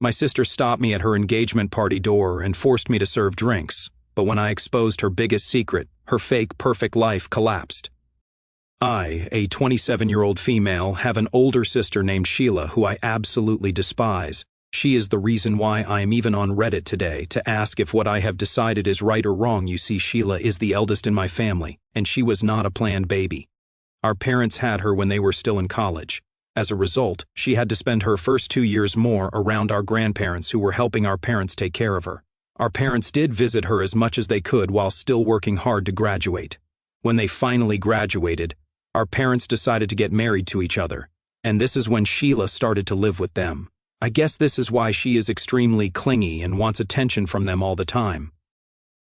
My sister stopped me at her engagement party door and forced me to serve drinks, but when I exposed her biggest secret, her fake perfect life collapsed. I, a 27-year-old female, have an older sister named Sheila who I absolutely despise. She is the reason why I am even on Reddit today to ask if what I have decided is right or wrong. You see, Sheila is the eldest in my family, and she was not a planned baby. Our parents had her when they were still in college. As a result, she had to spend her first 2 years more around our grandparents who were helping our parents take care of her. Our parents did visit her as much as they could while still working hard to graduate. When they finally graduated, our parents decided to get married to each other, and this is when Sheila started to live with them. I guess this is why she is extremely clingy and wants attention from them all the time.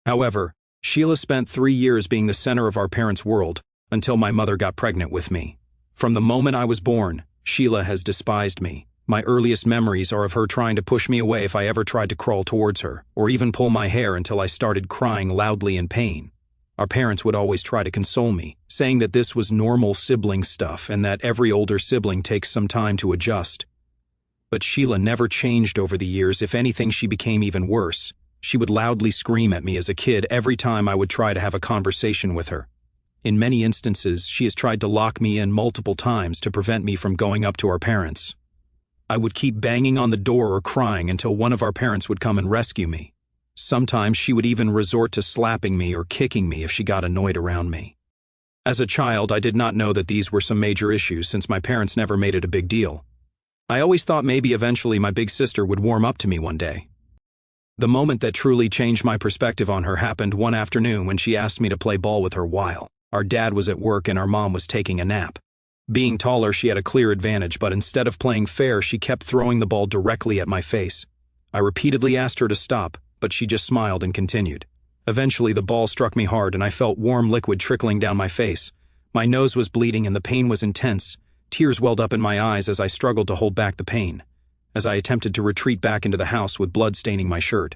However, Sheila spent 3 years being the center of our parents' world until my mother got pregnant with me. From the moment I was born, Sheila has despised me. My earliest memories are of her trying to push me away if I ever tried to crawl towards her, or even pull my hair until I started crying loudly in pain. Our parents would always try to console me, saying that this was normal sibling stuff and that every older sibling takes some time to adjust. But Sheila never changed over the years. If anything, she became even worse. She would loudly scream at me as a kid every time I would try to have a conversation with her. In many instances, she has tried to lock me in multiple times to prevent me from going up to our parents. I would keep banging on the door or crying until one of our parents would come and rescue me. Sometimes she would even resort to slapping me or kicking me if she got annoyed around me. As a child, I did not know that these were some major issues since my parents never made it a big deal. I always thought maybe eventually my big sister would warm up to me one day. The moment that truly changed my perspective on her happened one afternoon when she asked me to play ball with her while our dad was at work and our mom was taking a nap. Being taller, she had a clear advantage, but instead of playing fair, she kept throwing the ball directly at my face. I repeatedly asked her to stop, but she just smiled and continued. Eventually, the ball struck me hard and I felt warm liquid trickling down my face. My nose was bleeding and the pain was intense. Tears welled up in my eyes as I struggled to hold back the pain. As I attempted to retreat back into the house with blood staining my shirt,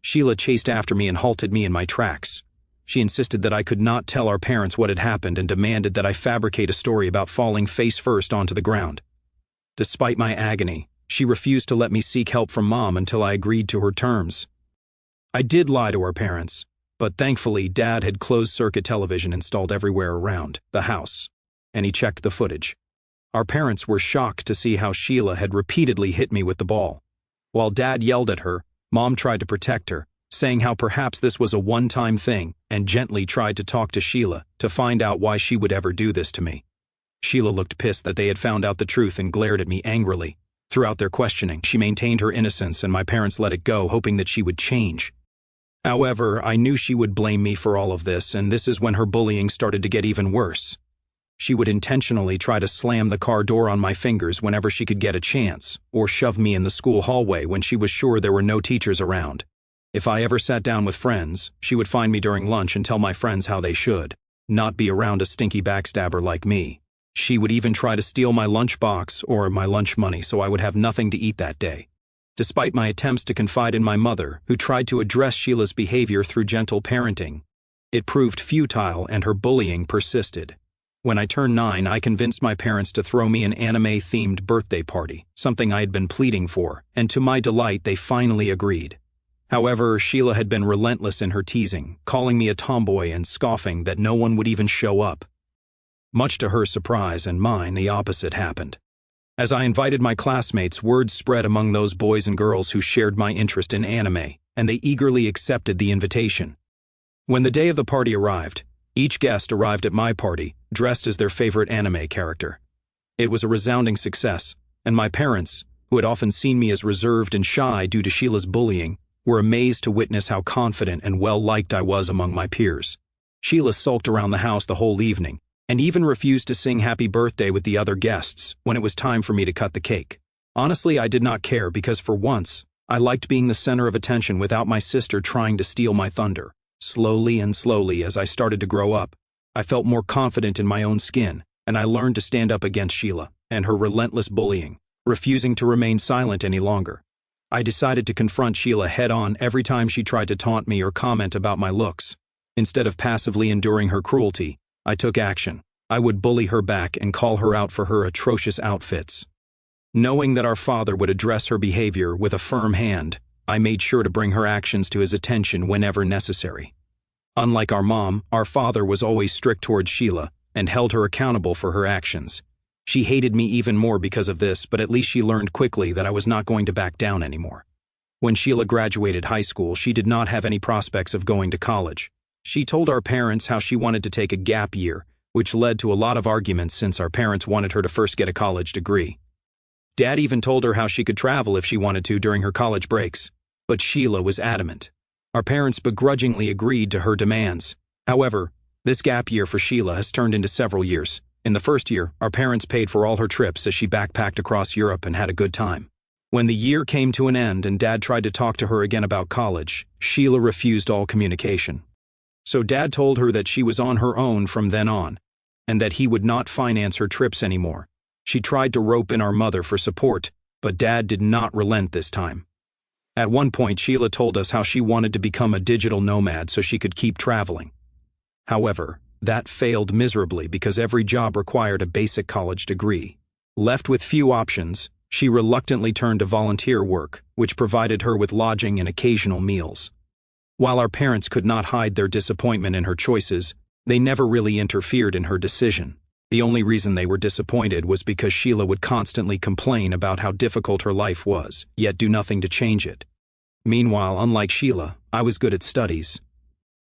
Sheila chased after me and halted me in my tracks. She insisted that I could not tell our parents what had happened and demanded that I fabricate a story about falling face first onto the ground. Despite my agony, she refused to let me seek help from Mom until I agreed to her terms. I did lie to our parents, but thankfully Dad had closed-circuit television installed everywhere around the house, and he checked the footage. Our parents were shocked to see how Sheila had repeatedly hit me with the ball. While Dad yelled at her, Mom tried to protect her, saying how perhaps this was a one-time thing, and gently tried to talk to Sheila to find out why she would ever do this to me. Sheila looked pissed that they had found out the truth and glared at me angrily. Throughout their questioning, she maintained her innocence and my parents let it go, hoping that she would change. However, I knew she would blame me for all of this, and this is when her bullying started to get even worse. She would intentionally try to slam the car door on my fingers whenever she could get a chance, or shove me in the school hallway when she was sure there were no teachers around. If I ever sat down with friends, she would find me during lunch and tell my friends how they should not be around a stinky backstabber like me. She would even try to steal my lunchbox or my lunch money so I would have nothing to eat that day. Despite my attempts to confide in my mother, who tried to address Sheila's behavior through gentle parenting, it proved futile and her bullying persisted. When I turned 9, I convinced my parents to throw me an anime-themed birthday party, something I had been pleading for, and to my delight, they finally agreed. However, Sheila had been relentless in her teasing, calling me a tomboy and scoffing that no one would even show up. Much to her surprise and mine, the opposite happened. As I invited my classmates, word spread among those boys and girls who shared my interest in anime, and they eagerly accepted the invitation. When the day of the party arrived, each guest arrived at my party, dressed as their favorite anime character. It was a resounding success, and my parents, who had often seen me as reserved and shy due to Sheila's bullying, were amazed to witness how confident and well-liked I was among my peers. Sheila sulked around the house the whole evening, and even refused to sing happy birthday with the other guests when it was time for me to cut the cake. Honestly, I did not care because for once, I liked being the center of attention without my sister trying to steal my thunder. Slowly and slowly, as I started to grow up, I felt more confident in my own skin, and I learned to stand up against Sheila and her relentless bullying, refusing to remain silent any longer. I decided to confront Sheila head-on every time she tried to taunt me or comment about my looks. Instead of passively enduring her cruelty, I took action. I would bully her back and call her out for her atrocious outfits. Knowing that our father would address her behavior with a firm hand, I made sure to bring her actions to his attention whenever necessary. Unlike our mom, our father was always strict towards Sheila and held her accountable for her actions. She hated me even more because of this, but at least she learned quickly that I was not going to back down anymore. When Sheila graduated high school, she did not have any prospects of going to college. She told our parents how she wanted to take a gap year, which led to a lot of arguments since our parents wanted her to first get a college degree. Dad even told her how she could travel if she wanted to during her college breaks, but Sheila was adamant. Our parents begrudgingly agreed to her demands. However, this gap year for Sheila has turned into several years. In the first year, our parents paid for all her trips as she backpacked across Europe and had a good time. When the year came to an end and Dad tried to talk to her again about college, Sheila refused all communication. So Dad told her that she was on her own from then on, and that he would not finance her trips anymore. She tried to rope in our mother for support, but Dad did not relent this time. At one point, Sheila told us how she wanted to become a digital nomad so she could keep traveling. However, that failed miserably because every job required a basic college degree. Left with few options, she reluctantly turned to volunteer work, which provided her with lodging and occasional meals. While our parents could not hide their disappointment in her choices, they never really interfered in her decision. The only reason they were disappointed was because Sheila would constantly complain about how difficult her life was, yet do nothing to change it. Meanwhile, unlike Sheila, I was good at studies.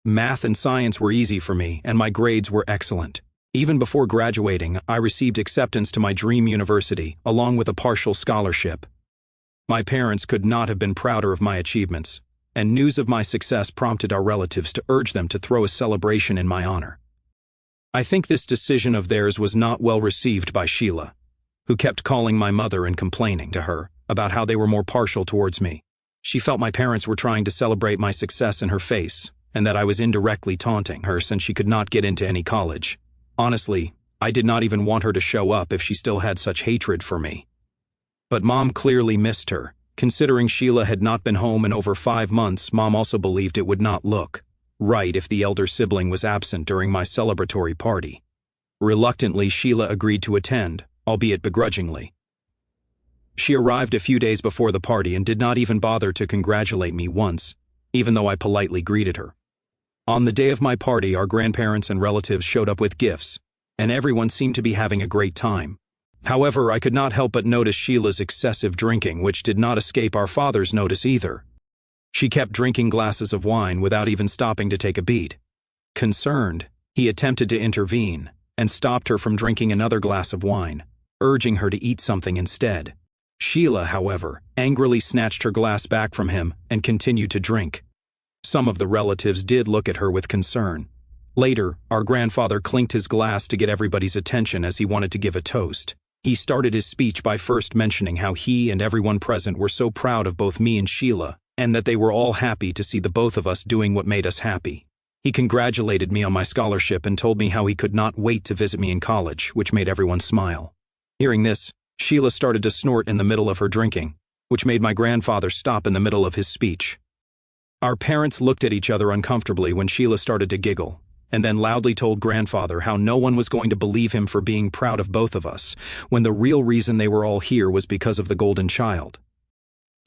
Math and science were easy for me, and my grades were excellent. Even before graduating, I received acceptance to my dream university, along with a partial scholarship. My parents could not have been prouder of my achievements, and news of my success prompted our relatives to urge them to throw a celebration in my honor. I think this decision of theirs was not well received by Sheila, who kept calling my mother and complaining to her about how they were more partial towards me. She felt my parents were trying to celebrate my success in her face, and that I was indirectly taunting her since she could not get into any college. Honestly, I did not even want her to show up if she still had such hatred for me. But Mom clearly missed her. Considering Sheila had not been home in over 5 months, Mom also believed it would not look right if the elder sibling was absent during my celebratory party. Reluctantly, Sheila agreed to attend, albeit begrudgingly. She arrived a few days before the party and did not even bother to congratulate me once, even though I politely greeted her. On the day of my party, our grandparents and relatives showed up with gifts, and everyone seemed to be having a great time. However, I could not help but notice Sheila's excessive drinking, which did not escape our father's notice either. She kept drinking glasses of wine without even stopping to take a beat. Concerned, he attempted to intervene and stopped her from drinking another glass of wine, urging her to eat something instead. Sheila, however, angrily snatched her glass back from him and continued to drink. Some of the relatives did look at her with concern. Later, our grandfather clinked his glass to get everybody's attention as he wanted to give a toast. He started his speech by first mentioning how he and everyone present were so proud of both me and Sheila, and that they were all happy to see the both of us doing what made us happy. He congratulated me on my scholarship and told me how he could not wait to visit me in college, which made everyone smile. Hearing this, Sheila started to snort in the middle of her drinking, which made my grandfather stop in the middle of his speech. Our parents looked at each other uncomfortably when Sheila started to giggle, and then loudly told grandfather how no one was going to believe him for being proud of both of us, when the real reason they were all here was because of the golden child.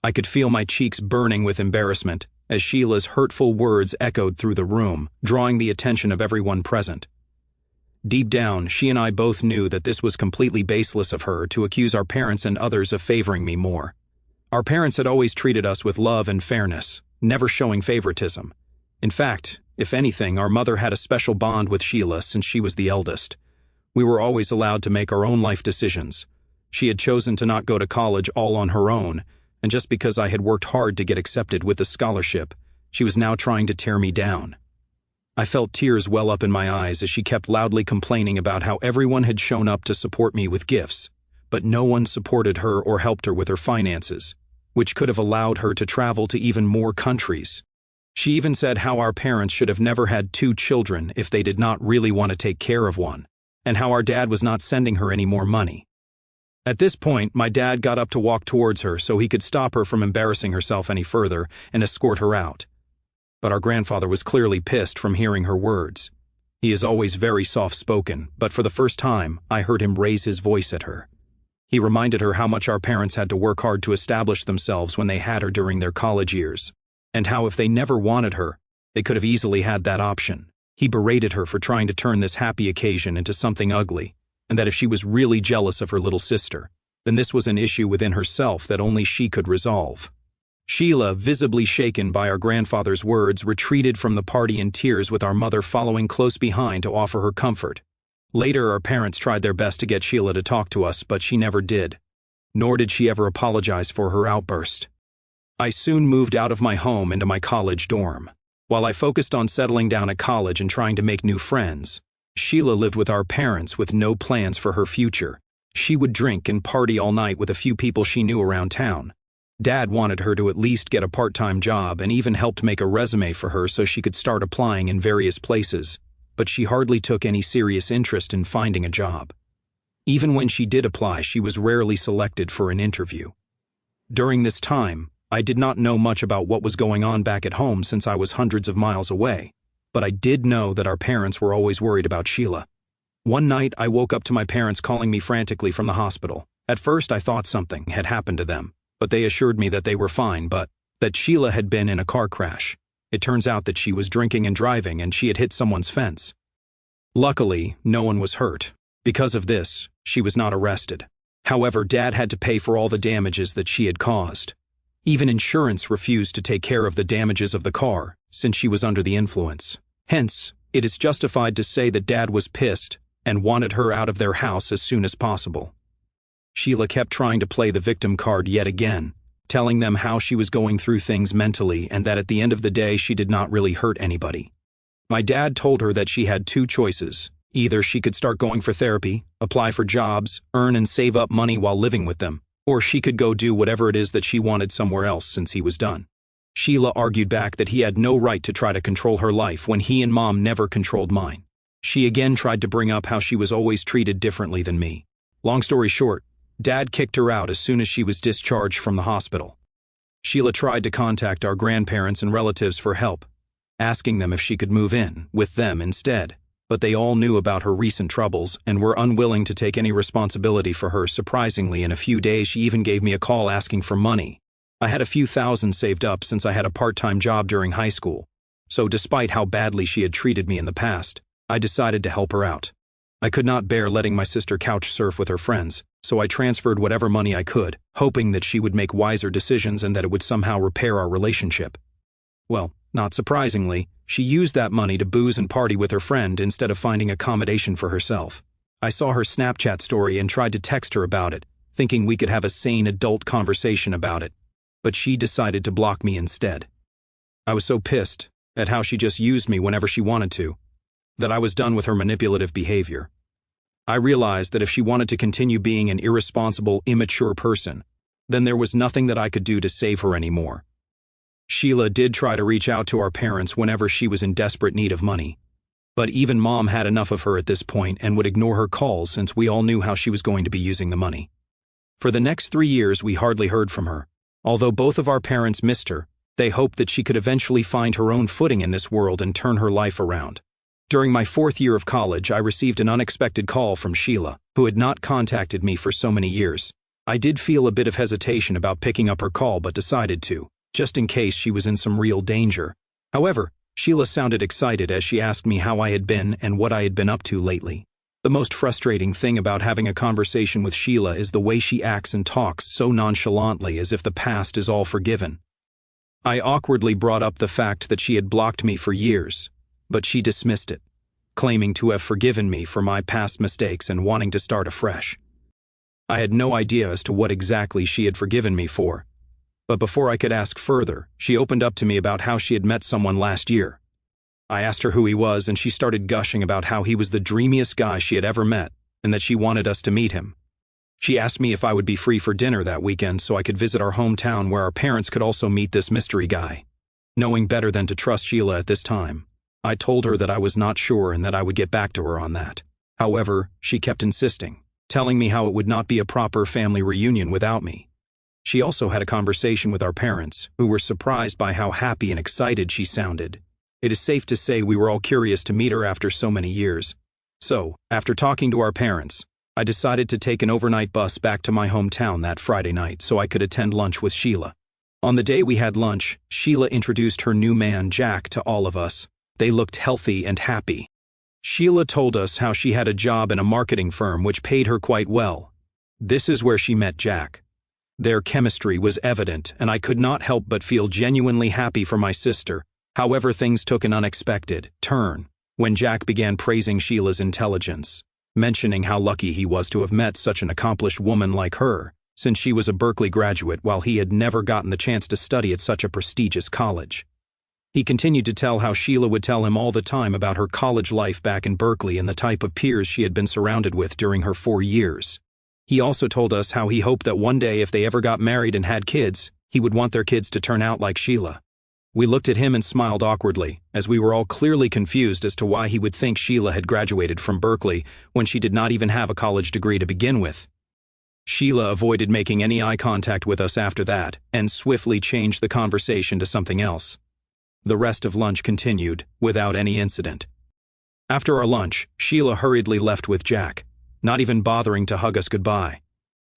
I could feel my cheeks burning with embarrassment as Sheila's hurtful words echoed through the room, drawing the attention of everyone present. Deep down, she and I both knew that this was completely baseless of her to accuse our parents and others of favoring me more. Our parents had always treated us with love and fairness, never showing favoritism. In fact, if anything, our mother had a special bond with Sheila since she was the eldest. We were always allowed to make our own life decisions. She had chosen to not go to college all on her own, and just because I had worked hard to get accepted with the scholarship, she was now trying to tear me down. I felt tears well up in my eyes as she kept loudly complaining about how everyone had shown up to support me with gifts, but no one supported her or helped her with her finances, which could have allowed her to travel to even more countries. She even said how our parents should have never had 2 children if they did not really want to take care of one, and how our dad was not sending her any more money. At this point, my dad got up to walk towards her so he could stop her from embarrassing herself any further and escort her out. But our grandfather was clearly pissed from hearing her words. He is always very soft-spoken, but for the first time, I heard him raise his voice at her. He reminded her how much our parents had to work hard to establish themselves when they had her during their college years, and how if they never wanted her, they could have easily had that option. He berated her for trying to turn this happy occasion into something ugly, and that if she was really jealous of her little sister, then this was an issue within herself that only she could resolve. Sheila, visibly shaken by our grandfather's words, retreated from the party in tears, with our mother following close behind to offer her comfort. Later, our parents tried their best to get Sheila to talk to us, but she never did. Nor did she ever apologize for her outburst. I soon moved out of my home into my college dorm. While I focused on settling down at college and trying to make new friends, Sheila lived with our parents with no plans for her future. She would drink and party all night with a few people she knew around town. Dad wanted her to at least get a part-time job and even helped make a resume for her so she could start applying in various places, but she hardly took any serious interest in finding a job. Even when she did apply, she was rarely selected for an interview. During this time, I did not know much about what was going on back at home since I was hundreds of miles away, but I did know that our parents were always worried about Sheila. One night, I woke up to my parents calling me frantically from the hospital. At first, I thought something had happened to them, but they assured me that they were fine, but that Sheila had been in a car crash. It turns out that she was drinking and driving, and she had hit someone's fence. Luckily, no one was hurt. Because of this, she was not arrested. However, Dad had to pay for all the damages that she had caused. Even insurance refused to take care of the damages of the car, since she was under the influence. Hence, it is justified to say that Dad was pissed and wanted her out of their house as soon as possible. Sheila kept trying to play the victim card yet again, telling them how she was going through things mentally and that at the end of the day she did not really hurt anybody. My dad told her that she had two choices. Either she could start going for therapy, apply for jobs, earn and save up money while living with them, or she could go do whatever it is that she wanted somewhere else since he was done. Sheila argued back that he had no right to try to control her life when he and Mom never controlled mine. She again tried to bring up how she was always treated differently than me. Long story short, Dad kicked her out as soon as she was discharged from the hospital. Sheila tried to contact our grandparents and relatives for help, asking them if she could move in with them instead, but they all knew about her recent troubles and were unwilling to take any responsibility for her. Surprisingly, in a few days she even gave me a call asking for money. I had a few thousand saved up since I had a part-time job during high school, so despite how badly she had treated me in the past, I decided to help her out. I could not bear letting my sister couch surf with her friends, so I transferred whatever money I could, hoping that she would make wiser decisions and that it would somehow repair our relationship. Well, not surprisingly, she used that money to booze and party with her friend instead of finding accommodation for herself. I saw her Snapchat story and tried to text her about it, thinking we could have a sane adult conversation about it, but she decided to block me instead. I was so pissed at how she just used me whenever she wanted to, that I was done with her manipulative behavior. I realized that if she wanted to continue being an irresponsible, immature person, then there was nothing that I could do to save her anymore. Sheila did try to reach out to our parents whenever she was in desperate need of money, but even Mom had enough of her at this point and would ignore her calls since we all knew how she was going to be using the money. For the next 3 years, we hardly heard from her. Although both of our parents missed her, they hoped that she could eventually find her own footing in this world and turn her life around. During my 4th year of college, I received an unexpected call from Sheila, who had not contacted me for so many years. I did feel a bit of hesitation about picking up her call, but decided to, just in case she was in some real danger. However, Sheila sounded excited as she asked me how I had been and what I had been up to lately. The most frustrating thing about having a conversation with Sheila is the way she acts and talks so nonchalantly, as if the past is all forgiven. I awkwardly brought up the fact that she had blocked me for years, but she dismissed it, claiming to have forgiven me for my past mistakes and wanting to start afresh. I had no idea as to what exactly she had forgiven me for, but before I could ask further, she opened up to me about how she had met someone last year. I asked her who he was, and she started gushing about how he was the dreamiest guy she had ever met and that she wanted us to meet him. She asked me if I would be free for dinner that weekend so I could visit our hometown where our parents could also meet this mystery guy. Knowing better than to trust Sheila at this time, I told her that I was not sure and that I would get back to her on that. However, she kept insisting, telling me how it would not be a proper family reunion without me. She also had a conversation with our parents, who were surprised by how happy and excited she sounded. It is safe to say we were all curious to meet her after so many years. So, after talking to our parents, I decided to take an overnight bus back to my hometown that Friday night so I could attend lunch with Sheila. On the day we had lunch, Sheila introduced her new man, Jack, to all of us. They looked healthy and happy. Sheila told us how she had a job in a marketing firm which paid her quite well. This is where she met Jack. Their chemistry was evident, and I could not help but feel genuinely happy for my sister. However, things took an unexpected turn when Jack began praising Sheila's intelligence, mentioning how lucky he was to have met such an accomplished woman like her, since she was a Berkeley graduate while he had never gotten the chance to study at such a prestigious college. He continued to tell how Sheila would tell him all the time about her college life back in Berkeley and the type of peers she had been surrounded with during her 4 years. He also told us how he hoped that one day if they ever got married and had kids, he would want their kids to turn out like Sheila. We looked at him and smiled awkwardly, as we were all clearly confused as to why he would think Sheila had graduated from Berkeley when she did not even have a college degree to begin with. Sheila avoided making any eye contact with us after that and swiftly changed the conversation to something else. The rest of lunch continued without any incident. After our lunch, Sheila hurriedly left with Jack, not even bothering to hug us goodbye.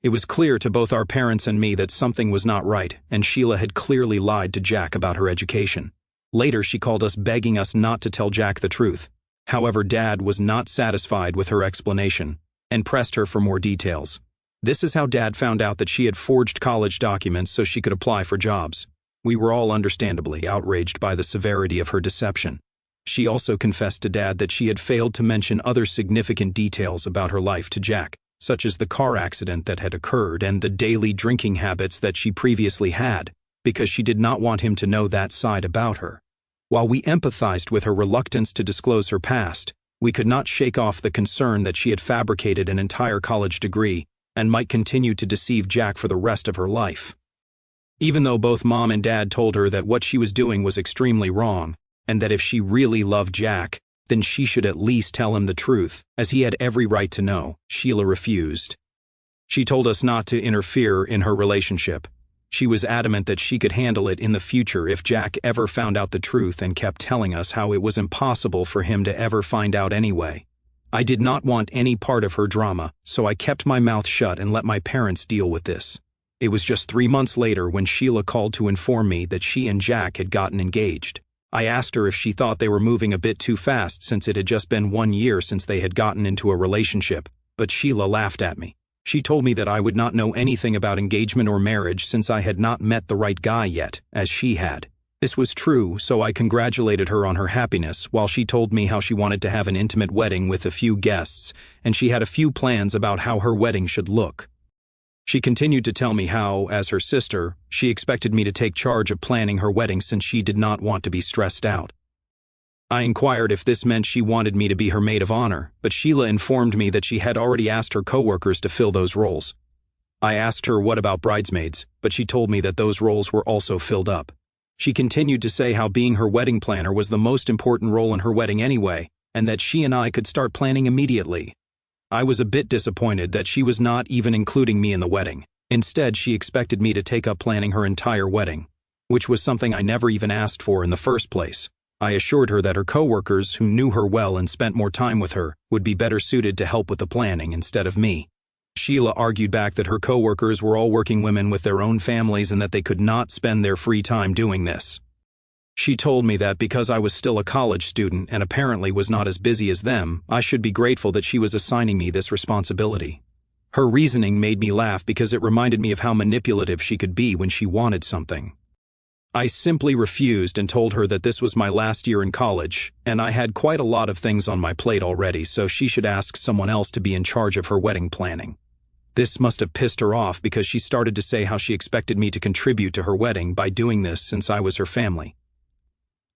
It was clear to both our parents and me that something was not right, and Sheila had clearly lied to Jack about her education. Later, she called us begging us not to tell Jack the truth. However, Dad was not satisfied with her explanation and pressed her for more details. This is how Dad found out that she had forged college documents so she could apply for jobs. We were all understandably outraged by the severity of her deception. She also confessed to Dad that she had failed to mention other significant details about her life to Jack, such as the car accident that had occurred and the daily drinking habits that she previously had, because she did not want him to know that side about her. While we empathized with her reluctance to disclose her past, we could not shake off the concern that she had fabricated an entire college degree and might continue to deceive Jack for the rest of her life. Even though both Mom and Dad told her that what she was doing was extremely wrong, and that if she really loved Jack, then she should at least tell him the truth, as he had every right to know, Sheila refused. She told us not to interfere in her relationship. She was adamant that she could handle it in the future if Jack ever found out the truth and kept telling us how it was impossible for him to ever find out anyway. I did not want any part of her drama, so I kept my mouth shut and let my parents deal with this. It was just 3 months later when Sheila called to inform me that she and Jack had gotten engaged. I asked her if she thought they were moving a bit too fast since it had just been 1 year since they had gotten into a relationship, but Sheila laughed at me. She told me that I would not know anything about engagement or marriage since I had not met the right guy yet, as she had. This was true, so I congratulated her on her happiness while she told me how she wanted to have an intimate wedding with a few guests, and she had a few plans about how her wedding should look. She continued to tell me how, as her sister, she expected me to take charge of planning her wedding since she did not want to be stressed out. I inquired if this meant she wanted me to be her maid of honor, but Sheila informed me that she had already asked her coworkers to fill those roles. I asked her what about bridesmaids, but she told me that those roles were also filled up. She continued to say how being her wedding planner was the most important role in her wedding anyway, and that she and I could start planning immediately. I was a bit disappointed that she was not even including me in the wedding. Instead, she expected me to take up planning her entire wedding, which was something I never even asked for in the first place. I assured her that her coworkers, who knew her well and spent more time with her, would be better suited to help with the planning instead of me. Sheila argued back that her coworkers were all working women with their own families and that they could not spend their free time doing this. She told me that because I was still a college student and apparently was not as busy as them, I should be grateful that she was assigning me this responsibility. Her reasoning made me laugh because it reminded me of how manipulative she could be when she wanted something. I simply refused and told her that this was my last year in college, and I had quite a lot of things on my plate already, so she should ask someone else to be in charge of her wedding planning. This must have pissed her off because she started to say how she expected me to contribute to her wedding by doing this since I was her family.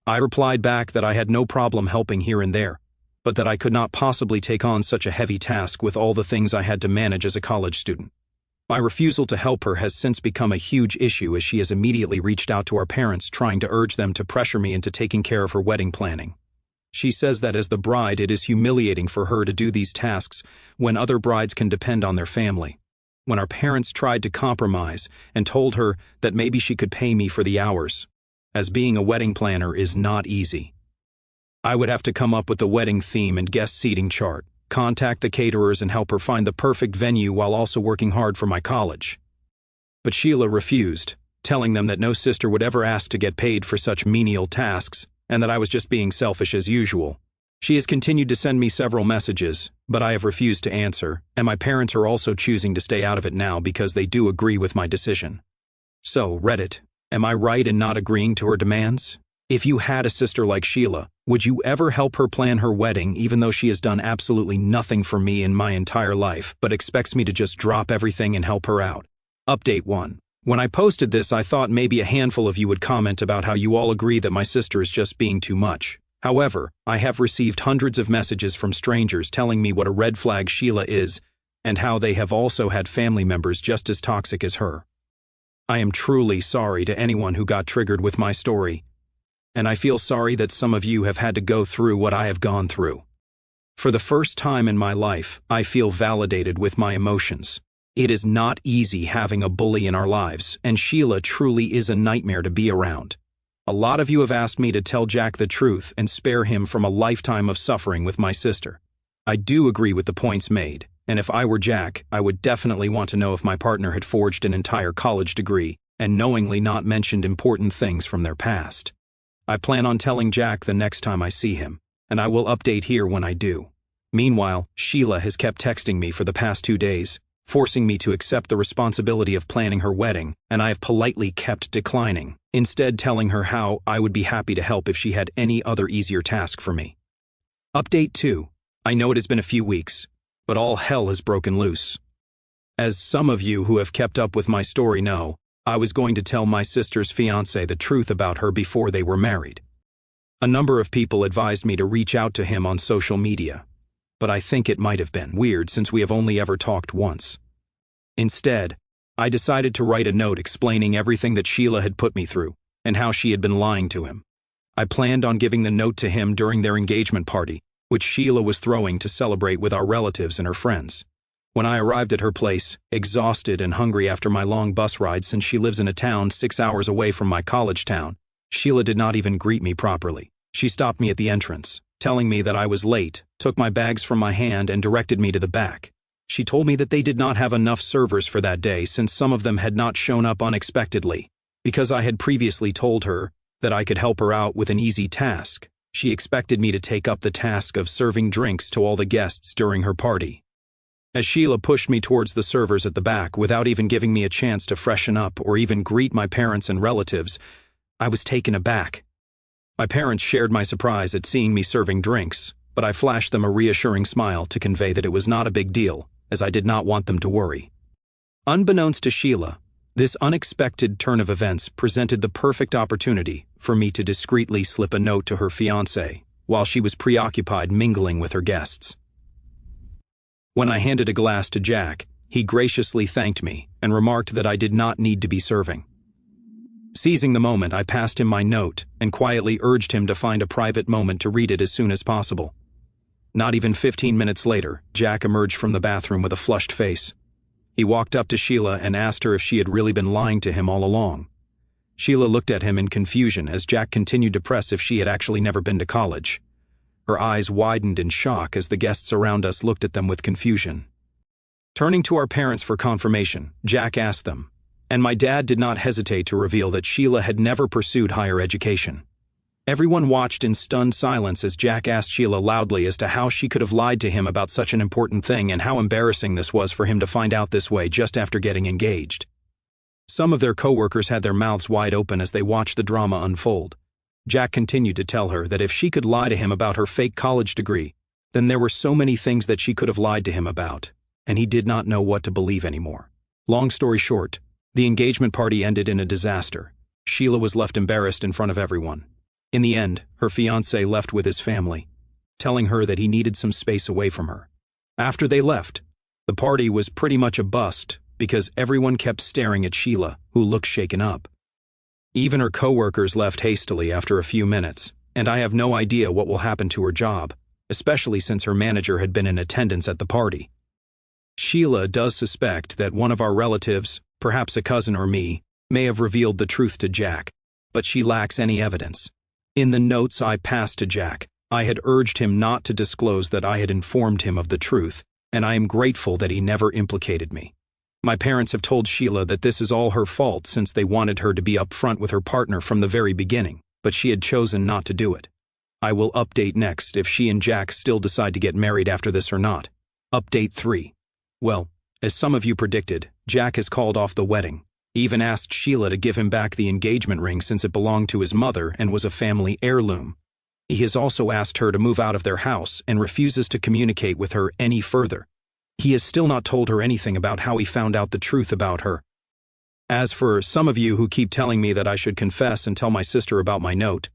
I replied back that I had no problem helping here and there, but that I could not possibly take on such a heavy task with all the things I had to manage as a college student. My refusal to help her has since become a huge issue as she has immediately reached out to our parents trying to urge them to pressure me into taking care of her wedding planning. She says that as the bride it is humiliating for her to do these tasks when other brides can depend on their family. When our parents tried to compromise and told her that maybe she could pay me for the hours, as being a wedding planner is not easy. I would have to come up with the wedding theme and guest seating chart, contact the caterers and help her find the perfect venue while also working hard for my college. But Sheila refused, telling them that no sister would ever ask to get paid for such menial tasks, and that I was just being selfish as usual. She has continued to send me several messages, but I have refused to answer, and my parents are also choosing to stay out of it now because they do agree with my decision. So, Reddit, am I right in not agreeing to her demands? If you had a sister like Sheila, would you ever help her plan her wedding even though she has done absolutely nothing for me in my entire life but expects me to just drop everything and help her out? Update 1. When I posted this, I thought maybe a handful of you would comment about how you all agree that my sister is just being too much. However, I have received hundreds of messages from strangers telling me what a red flag Sheila is and how they have also had family members just as toxic as her. I am truly sorry to anyone who got triggered with my story, and I feel sorry that some of you have had to go through what I have gone through. For the first time in my life, I feel validated with my emotions. It is not easy having a bully in our lives, and Sheila truly is a nightmare to be around. A lot of you have asked me to tell Jack the truth and spare him from a lifetime of suffering with my sister. I do agree with the points made, and if I were Jack, I would definitely want to know if my partner had forged an entire college degree and knowingly not mentioned important things from their past. I plan on telling Jack the next time I see him, and I will update here when I do. Meanwhile, Sheila has kept texting me for the past 2 days, forcing me to accept the responsibility of planning her wedding, and I have politely kept declining, instead telling her how I would be happy to help if she had any other easier task for me. Update 2. I know it has been a few weeks, but all hell has broken loose. As some of you who have kept up with my story know, I was going to tell my sister's fiancé the truth about her before they were married. A number of people advised me to reach out to him on social media, but I think it might have been weird since we have only ever talked once. Instead, I decided to write a note explaining everything that Sheila had put me through and how she had been lying to him. I planned on giving the note to him during their engagement party, which Sheila was throwing to celebrate with our relatives and her friends. When I arrived at her place, exhausted and hungry after my long bus ride since she lives in a town 6 hours away from my college town, Sheila did not even greet me properly. She stopped me at the entrance, telling me that I was late, took my bags from my hand and directed me to the back. She told me that they did not have enough servers for that day since some of them had not shown up unexpectedly. Because I had previously told her that I could help her out with an easy task, she expected me to take up the task of serving drinks to all the guests during her party. As Sheila pushed me towards the servers at the back without even giving me a chance to freshen up or even greet my parents and relatives, I was taken aback. My parents shared my surprise at seeing me serving drinks, but I flashed them a reassuring smile to convey that it was not a big deal, as I did not want them to worry. Unbeknownst to Sheila, this unexpected turn of events presented the perfect opportunity for me to discreetly slip a note to her fiancé while she was preoccupied mingling with her guests. When I handed a glass to Jack, he graciously thanked me and remarked that I did not need to be serving. Seizing the moment, I passed him my note and quietly urged him to find a private moment to read it as soon as possible. Not even 15 minutes later, Jack emerged from the bathroom with a flushed face. He walked up to Sheila and asked her if she had really been lying to him all along. Sheila looked at him in confusion as Jack continued to press if she had actually never been to college. Her eyes widened in shock as the guests around us looked at them with confusion. Turning to our parents for confirmation, Jack asked them, and my dad did not hesitate to reveal that Sheila had never pursued higher education. Everyone watched in stunned silence as Jack asked Sheila loudly as to how she could have lied to him about such an important thing and how embarrassing this was for him to find out this way just after getting engaged. Some of their coworkers had their mouths wide open as they watched the drama unfold. Jack continued to tell her that if she could lie to him about her fake college degree, then there were so many things that she could have lied to him about, and he did not know what to believe anymore. Long story short, the engagement party ended in a disaster. Sheila was left embarrassed in front of everyone. In the end, her fiancé left with his family, telling her that he needed some space away from her. After they left, the party was pretty much a bust because everyone kept staring at Sheila, who looked shaken up. Even her coworkers left hastily after a few minutes, and I have no idea what will happen to her job, especially since her manager had been in attendance at the party. Sheila does suspect that one of our relatives, perhaps a cousin or me, may have revealed the truth to Jack, but she lacks any evidence. In the notes I passed to Jack, I had urged him not to disclose that I had informed him of the truth, and I am grateful that he never implicated me. My parents have told Sheila that this is all her fault since they wanted her to be upfront with her partner from the very beginning, but she had chosen not to do it. I will update next if she and Jack still decide to get married after this or not. Update 3. Well, as some of you predicted, Jack has called off the wedding. He even asked Sheila to give him back the engagement ring since it belonged to his mother and was a family heirloom. He has also asked her to move out of their house and refuses to communicate with her any further. He has still not told her anything about how he found out the truth about her. As for some of you who keep telling me that I should confess and tell my sister about my note,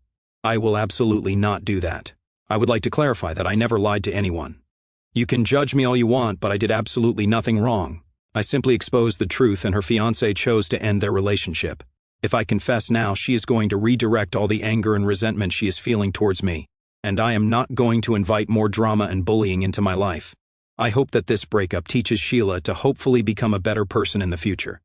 I will absolutely not do that. I would like to clarify that I never lied to anyone. You can judge me all you want, but I did absolutely nothing wrong. I simply exposed the truth and her fiancé chose to end their relationship. If I confess now, she is going to redirect all the anger and resentment she is feeling towards me, and I am not going to invite more drama and bullying into my life. I hope that this breakup teaches Sheila to hopefully become a better person in the future.